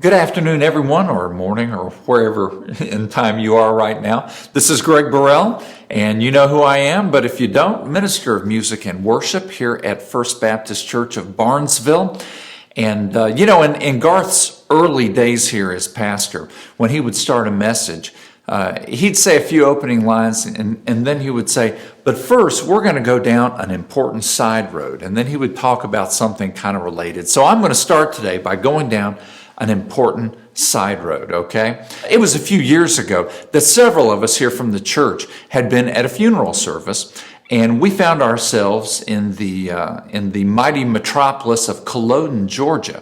Good afternoon, everyone, or morning, or wherever in time you are right now. This is Greg Burrell, and you know who I am, but if you don't, minister of music and worship here at First Baptist Church of Barnesville. And, in Garth's early days here as pastor, when he would start a message, he'd say a few opening lines, and then he would say, but first, we're going to go down an important side road. And then he would talk about something kind of related. So I'm going to start today by going down an important side road, okay? It was a few years ago that several of us here from the church had been at a funeral service, and we found ourselves in the mighty metropolis of Culloden, Georgia.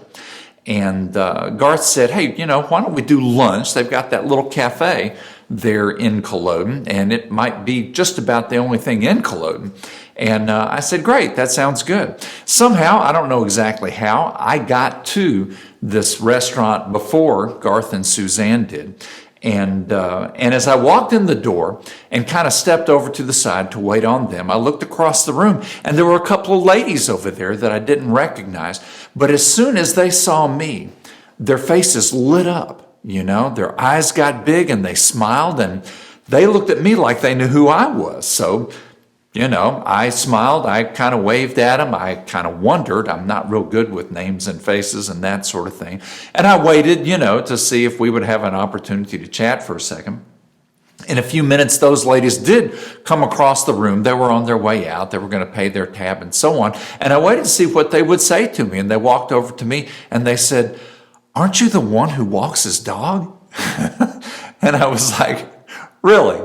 And Garth said, hey, why don't we do lunch? They've got that little cafe there in Culloden, and it might be just about the only thing in Culloden. And I said, great, that sounds good. Somehow, I don't know exactly how, I got to this restaurant before Garth and Suzanne did. And as I walked in the door and kind of stepped over to the side to wait on them, I looked across the room, and there were a couple of ladies over there that I didn't recognize. But as soon as they saw me, their faces lit up, their eyes got big and they smiled, and they looked at me like they knew who I was. So, I smiled, I kind of waved at them, I kind of wondered, I'm not real good with names and faces and that sort of thing. And I waited, to see if we would have an opportunity to chat for a second. In a few minutes, those ladies did come across the room. They were on their way out. They were going to pay their tab and so on. And I waited to see what they would say to me. And they walked over to me and they said, aren't you the one who walks his dog? And I was like, really?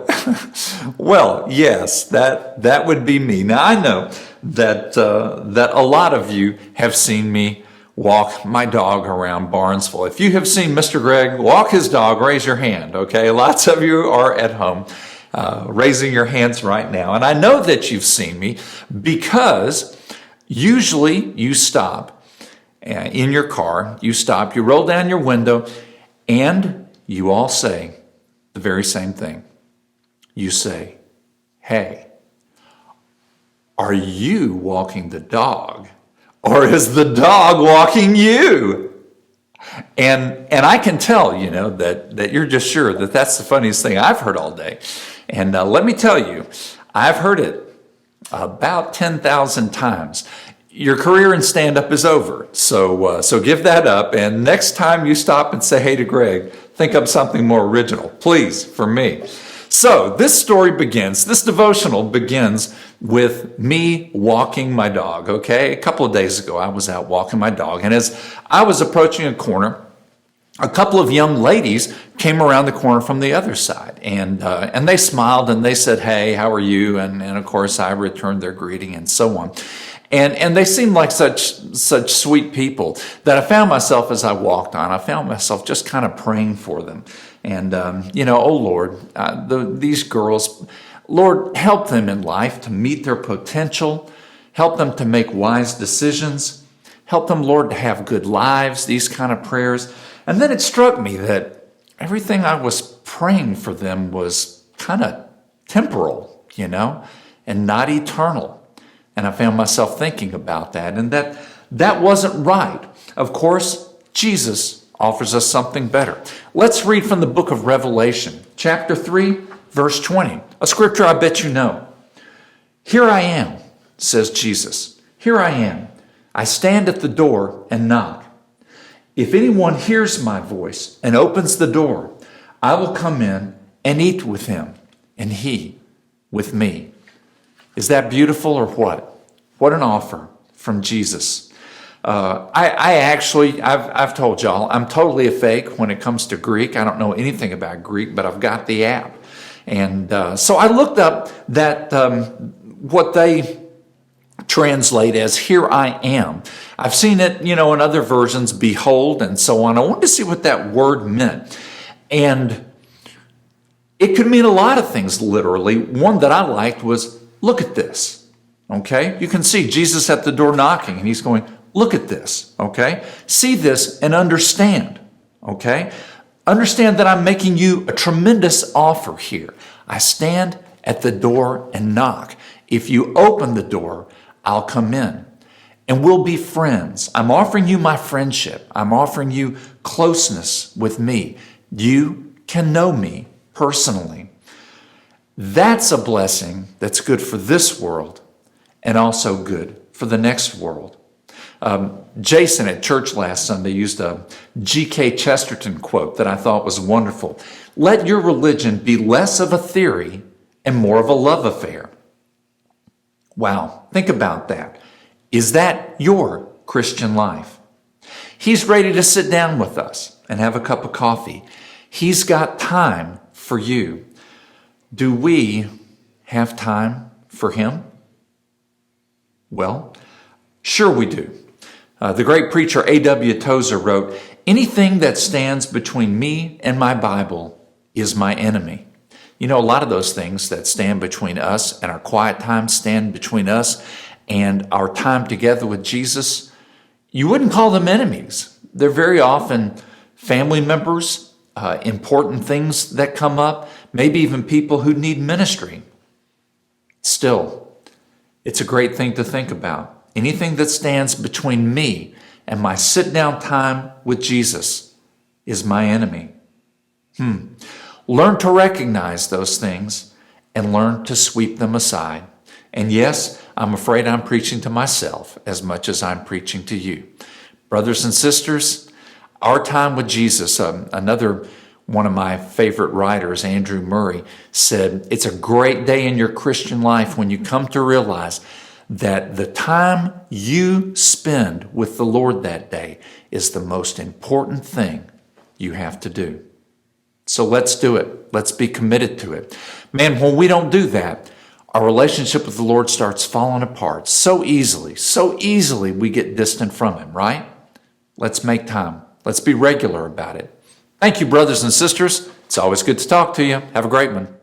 Well, yes, that would be me. Now, I know that a lot of you have seen me walk my dog around Barnesville. If you have seen Mr. Greg walk his dog, raise your hand, okay? Lots of you are at home raising your hands right now. And I know that you've seen me because usually you stop in your car, you stop, you roll down your window, and you all say the very same thing. You say, hey, are you walking the dog, or is the dog walking you? And I can tell, that you're just sure that that's the funniest thing I've heard all day. And let me tell you, I've heard it about 10,000 times. Your career in stand-up is over, so give that up. And next time you stop and say hey to Greg, think up something more original, please, for me. So this devotional begins with me walking my dog, okay? A couple of days ago, I was out walking my dog, and as I was approaching a corner, a couple of young ladies came around the corner from the other side, and they smiled, and they said, hey, how are you? And of course, I returned their greeting and so on. And they seemed like such sweet people that I found myself, as I walked on, I found myself just kind of praying for them. And, oh Lord, these girls, Lord, help them in life to meet their potential. Help them to make wise decisions. Help them, Lord, to have good lives, these kind of prayers. And then it struck me that everything I was praying for them was kind of temporal, and not eternal. And I found myself thinking about that, and that wasn't right. Of course, Jesus offers us something better. Let's read from the book of Revelation, chapter 3, verse 20, a scripture I bet you know. Here I am, says Jesus. Here I am. I stand at the door and knock. If anyone hears my voice and opens the door, I will come in and eat with him, and he with me. Is that beautiful or what? What an offer from Jesus. I've told y'all, I'm totally a fake when it comes to Greek. I don't know anything about Greek, but I've got the app. And so I looked up that what they translate as here I am. I've seen it, in other versions, behold, and so on. I wanted to see what that word meant. And it could mean a lot of things, literally. One that I liked was, look at this, okay? You can see Jesus at the door knocking, and he's going, look at this, okay? See this and understand, okay? Understand that I'm making you a tremendous offer here. I stand at the door and knock. If you open the door, I'll come in. and we'll be friends. I'm offering you my friendship. I'm offering you closeness with me. You can know me personally. That's a blessing that's good for this world and also good for the next world. Jason at church last Sunday used a G.K. Chesterton quote that I thought was wonderful. Let your religion be less of a theory and more of a love affair. Wow, think about that. Is that your Christian life? He's ready to sit down with us and have a cup of coffee. He's got time for you. Do we have time for him? Well, sure we do. The great preacher A.W. Tozer wrote, anything that stands between me and my Bible is my enemy. You know, a lot of those things that stand between us and our quiet time, stand between us and our time together with Jesus, you wouldn't call them enemies. They're very often family members, important things that come up, maybe even people who need ministry. Still, it's a great thing to think about. Anything that stands between me and my sit-down time with Jesus is my enemy. Learn to recognize those things and learn to sweep them aside. And yes, I'm afraid I'm preaching to myself as much as I'm preaching to you. Brothers and sisters, our time with Jesus, another one of my favorite writers, Andrew Murray, said, it's a great day in your Christian life when you come to realize that the time you spend with the Lord that day is the most important thing you have to do. So let's do it. Let's be committed to it. Man, when we don't do that, our relationship with the Lord starts falling apart so easily we get distant from him, right? Let's make time. Let's be regular about it. Thank you, brothers and sisters. It's always good to talk to you. Have a great one.